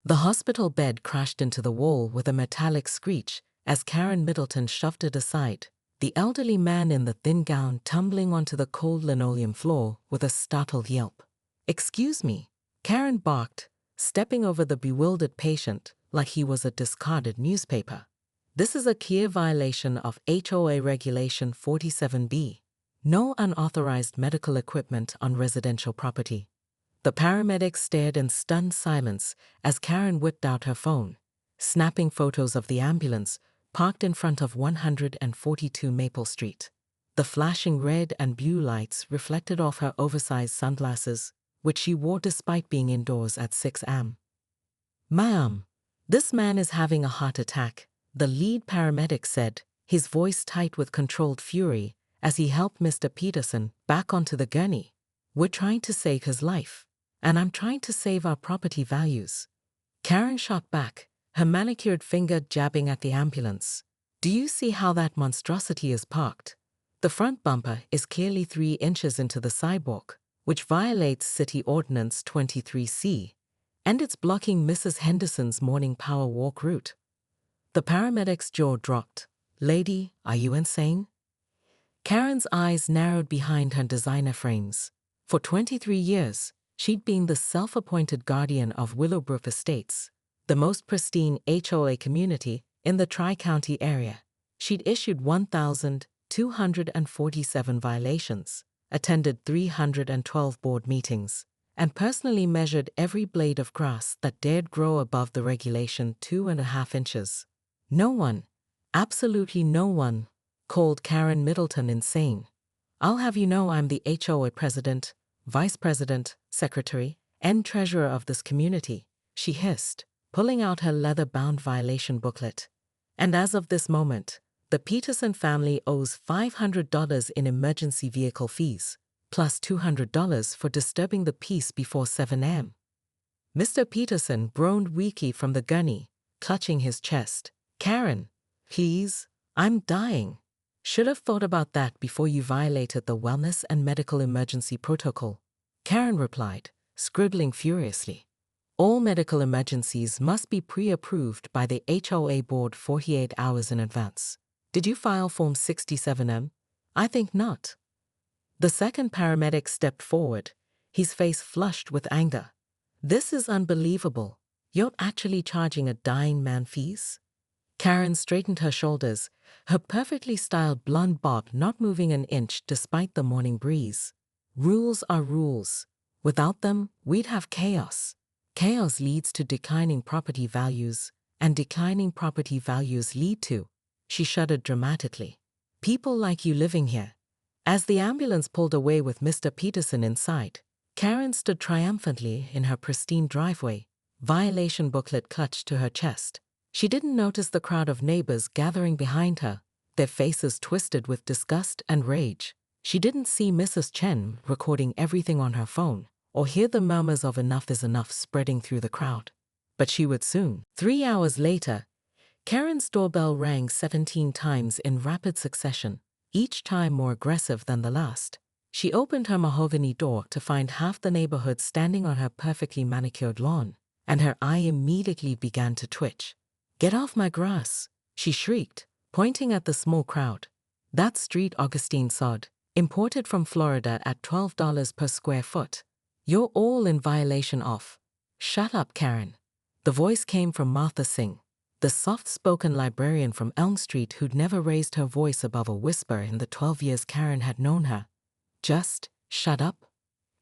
The hospital bed crashed into the wall with a metallic screech as Karen Middleton shoved it aside, the elderly man in the thin gown tumbling onto the cold linoleum floor with a startled yelp. "Excuse me," Karen barked, stepping over the bewildered patient like he was a discarded newspaper. "This is a clear violation of HOA Regulation 47B. No unauthorized medical equipment on residential property." The paramedics stared in stunned silence as Karen whipped out her phone, snapping photos of the ambulance parked in front of 142 Maple Street. The flashing red and blue lights reflected off her oversized sunglasses, which she wore despite being indoors at 6 a.m. "Ma'am, this man is having a heart attack," the lead paramedic said, his voice tight with controlled fury as he helped Mr. Peterson back onto the gurney. "We're trying to save his life. And I'm trying to save our property values." Karen shot back, her manicured finger jabbing at the ambulance. "Do you see how that monstrosity is parked? The front bumper is clearly 3 inches into the sidewalk, which violates City Ordinance 23C, and it's blocking Mrs. Henderson's morning power walk route." The paramedic's jaw dropped. "Lady, are you insane?" Karen's eyes narrowed behind her designer frames. For 23 years, she'd been the self-appointed guardian of Willowbrook Estates, the most pristine HOA community in the Tri-County area. She'd issued 1,247 violations, attended 312 board meetings, and personally measured every blade of grass that dared grow above the regulation 2.5 inches. No one, absolutely no one, called Karen Middleton insane. "I'll have you know I'm the HOA president, vice president, secretary, and treasurer of this community," she hissed, pulling out her leather-bound violation booklet. "And as of this moment, the Peterson family owes $500 in emergency vehicle fees, plus $200 for disturbing the peace before 7 a.m. Mr. Peterson groaned weakly from the gurney, clutching his chest. "Karen, please, I'm dying. Should have thought about that before you violated the wellness and medical emergency protocol," Karen replied, scribbling furiously. "All medical emergencies must be pre-approved by the HOA board 48 hours in advance. Did you file Form 67M? I think not." The second paramedic stepped forward, his face flushed with anger. "This is unbelievable. You're actually charging a dying man fees?" Karen straightened her shoulders, her perfectly styled blonde bob not moving an inch despite the morning breeze. "Rules are rules. Without them, we'd have chaos. Chaos leads to declining property values, and declining property values lead to," she shuddered dramatically, "people like you living here." As the ambulance pulled away with Mr. Peterson inside, Karen stood triumphantly in her pristine driveway, violation booklet clutched to her chest. She didn't notice the crowd of neighbors gathering behind her, their faces twisted with disgust and rage. She didn't see Mrs. Chen recording everything on her phone, or hear the murmurs of "enough is enough" spreading through the crowd. But she would soon. 3 hours later, Karen's doorbell rang 17 times in rapid succession, each time more aggressive than the last. She opened her mahogany door to find half the neighborhood standing on her perfectly manicured lawn, and her eye immediately began to twitch. "Get off my grass," she shrieked, pointing at the small crowd. "That street Augustine sod, imported from Florida at $12 per square foot. You're all in violation of." "Shut up, Karen." The voice came from Martha Singh, the soft-spoken librarian from Elm Street who'd never raised her voice above a whisper in the 12 years Karen had known her. "Just shut up."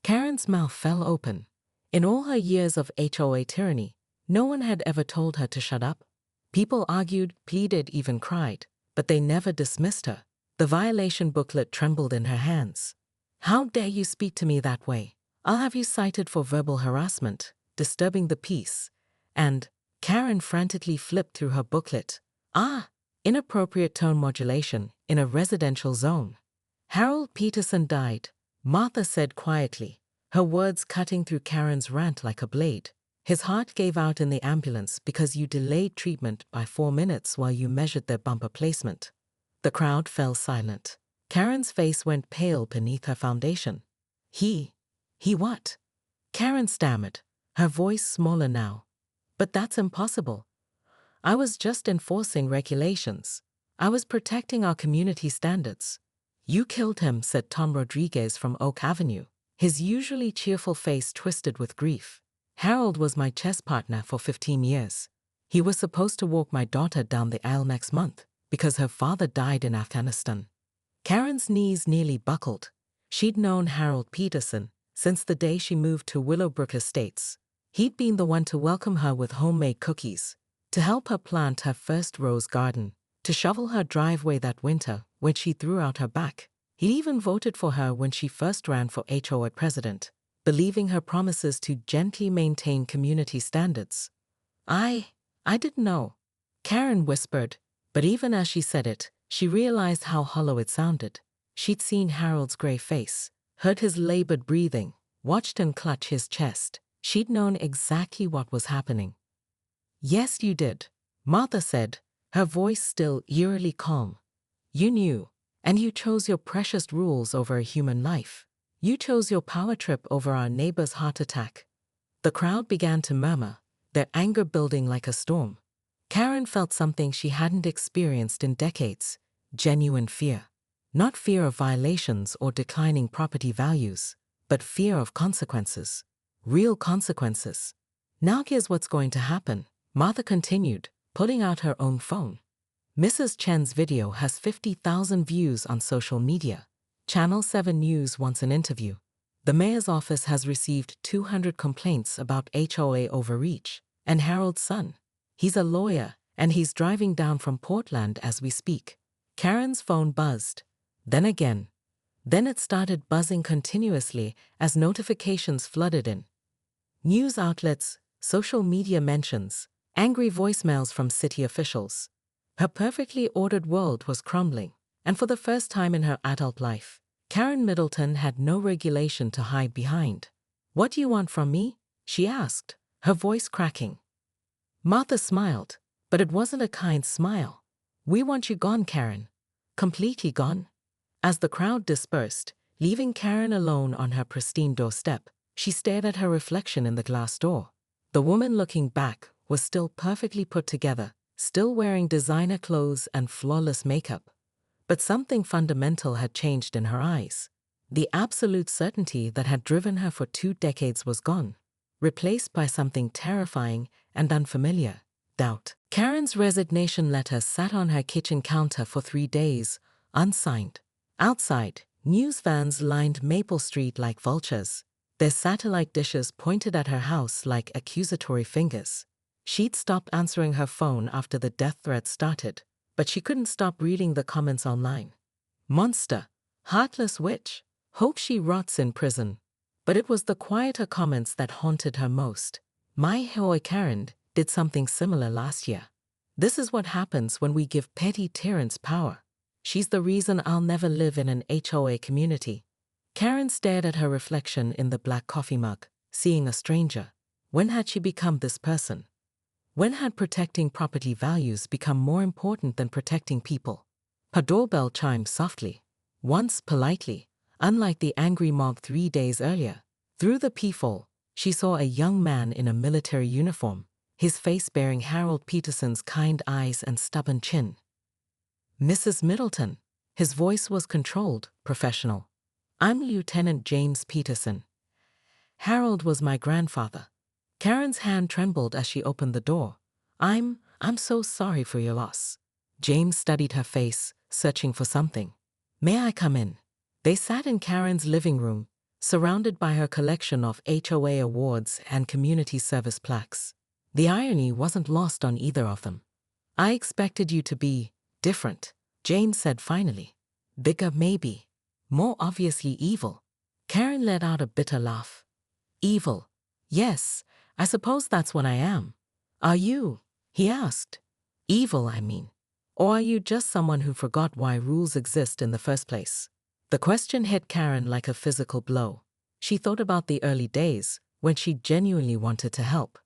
Karen's mouth fell open. In all her years of HOA tyranny, no one had ever told her to shut up. People argued, pleaded, even cried, but they never dismissed her. The violation booklet trembled in her hands. "How dare you speak to me that way? I'll have you cited for verbal harassment, disturbing the peace, and..." Karen frantically flipped through her booklet. Inappropriate tone modulation in a residential zone. "Harold Peterson died," Martha said quietly, her words cutting through Karen's rant like a blade. "His heart gave out in the ambulance because you delayed treatment by 4 minutes while you measured their bumper placement." The crowd fell silent. Karen's face went pale beneath her foundation. He what?" Karen stammered, her voice smaller now. But that's impossible. I was just enforcing regulations. I was protecting our community standards. You killed him, said Tom Rodriguez from Oak Avenue, his usually cheerful face twisted with grief. Harold was my chess partner for 15 years. He was supposed to walk my daughter down the aisle next month because her father died in Afghanistan. Karen's knees nearly buckled. She'd known Harold Peterson since the day she moved to Willowbrook Estates. He'd been the one to welcome her with homemade cookies, to help her plant her first rose garden, to shovel her driveway that winter when she threw out her back. He even voted for her when she first ran for HOA president, believing her promises to gently maintain community standards. I didn't know, Karen whispered, but even as she said it, she realized how hollow it sounded. She'd seen Harold's gray face, heard his labored breathing, watched him clutch his chest. She'd known exactly what was happening. Yes, you did, Martha said, her voice still eerily calm. You knew, and you chose your precious rules over a human life. You chose your power trip over our neighbor's heart attack. The crowd began to murmur, their anger building like a storm. Karen felt something she hadn't experienced in decades, genuine fear. Not fear of violations or declining property values, but fear of consequences. Real consequences. Now here's what's going to happen, Martha continued, pulling out her own phone. Mrs. Chen's video has 50,000 views on social media. Channel 7 News wants an interview. The mayor's office has received 200 complaints about HOA overreach. And Harold's son. He's a lawyer, and he's driving down from Portland as we speak. Karen's phone buzzed. Then again. Then it started buzzing continuously as notifications flooded in. News outlets, social media mentions, angry voicemails from city officials. Her perfectly ordered world was crumbling, and for the first time in her adult life, Karen Middleton had no regulation to hide behind. What do you want from me? She asked, her voice cracking. Martha smiled, but it wasn't a kind smile. We want you gone, Karen. Completely gone. As the crowd dispersed, leaving Karen alone on her pristine doorstep, she stared at her reflection in the glass door. The woman looking back was still perfectly put together, still wearing designer clothes and flawless makeup. But something fundamental had changed in her eyes. The absolute certainty that had driven her for 2 decades was gone, replaced by something terrifying and unfamiliar, doubt. Karen's resignation letter sat on her kitchen counter for 3 days, unsigned. Outside, news vans lined Maple Street like vultures, their satellite dishes pointed at her house like accusatory fingers. She'd stopped answering her phone after the death threat started, but she couldn't stop reading the comments online. Monster, heartless witch, hope she rots in prison. But it was the quieter comments that haunted her most. My HOA Karen did something similar last year. This is what happens when we give petty tyrants power. She's the reason I'll never live in an HOA community. Karen stared at her reflection in the black coffee mug, seeing a stranger. When had she become this person? When had protecting property values become more important than protecting people? Her doorbell chimed softly, once politely, unlike the angry mob 3 days earlier. Through the peephole, she saw a young man in a military uniform, his face bearing Harold Peterson's kind eyes and stubborn chin. Mrs. Middleton. His voice was controlled, professional. I'm Lieutenant James Peterson. Harold was my grandfather. Karen's hand trembled as she opened the door. I'm so sorry for your loss. James studied her face, searching for something. May I come in? They sat in Karen's living room, surrounded by her collection of HOA awards and community service plaques. The irony wasn't lost on either of them. I expected you to be different, James said finally. Bigger maybe. More obviously evil. Karen let out a bitter laugh. Evil. Yes, I suppose that's what I am. Are you? He asked. Evil, I mean. Or are you just someone who forgot why rules exist in the first place? The question hit Karen like a physical blow. She thought about the early days when she genuinely wanted to help.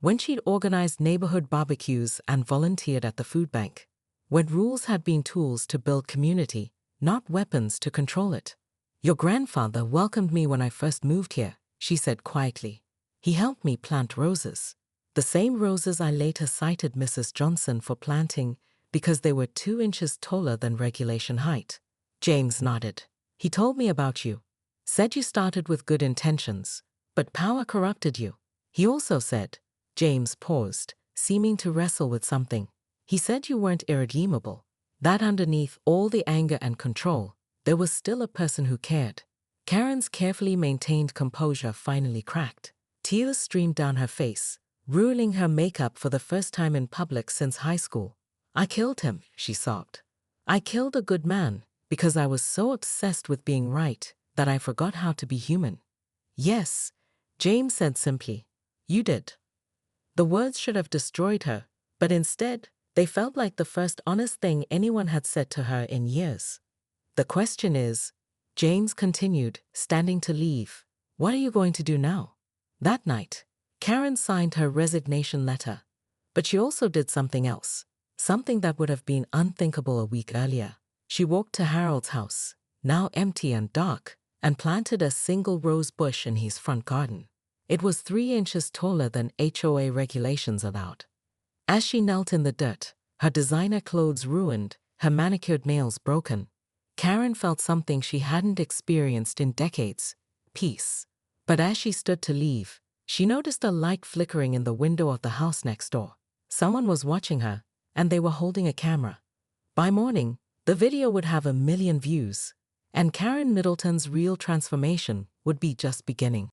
When she'd organized neighborhood barbecues and volunteered at the food bank. When rules had been tools to build community, not weapons to control it. Your grandfather welcomed me when I first moved here, she said quietly. He helped me plant roses. The same roses I later cited Mrs. Johnson for planting because they were 2 inches taller than regulation height. James nodded. He told me about you. Said you started with good intentions, but power corrupted you. He also said, James paused, seeming to wrestle with something. He said you weren't irredeemable, that underneath all the anger and control, there was still a person who cared. Karen's carefully maintained composure finally cracked. Tears streamed down her face, ruining her makeup for the first time in public since high school. I killed him, she sobbed. I killed a good man because I was so obsessed with being right that I forgot how to be human. Yes, James said simply. You did. The words should have destroyed her, but instead, they felt like the first honest thing anyone had said to her in years. The question is, James continued, standing to leave, what are you going to do now? That night, Karen signed her resignation letter, but she also did something else, something that would have been unthinkable a week earlier. She walked to Harold's house, now empty and dark, and planted a single rose bush in his front garden. It was 3 inches taller than HOA regulations allowed. As she knelt in the dirt, her designer clothes ruined, her manicured nails broken, Karen felt something she hadn't experienced in decades, peace. But as she stood to leave, she noticed a light flickering in the window of the house next door. Someone was watching her, and they were holding a camera. By morning, the video would have 1 million views, and Karen Middleton's real transformation would be just beginning.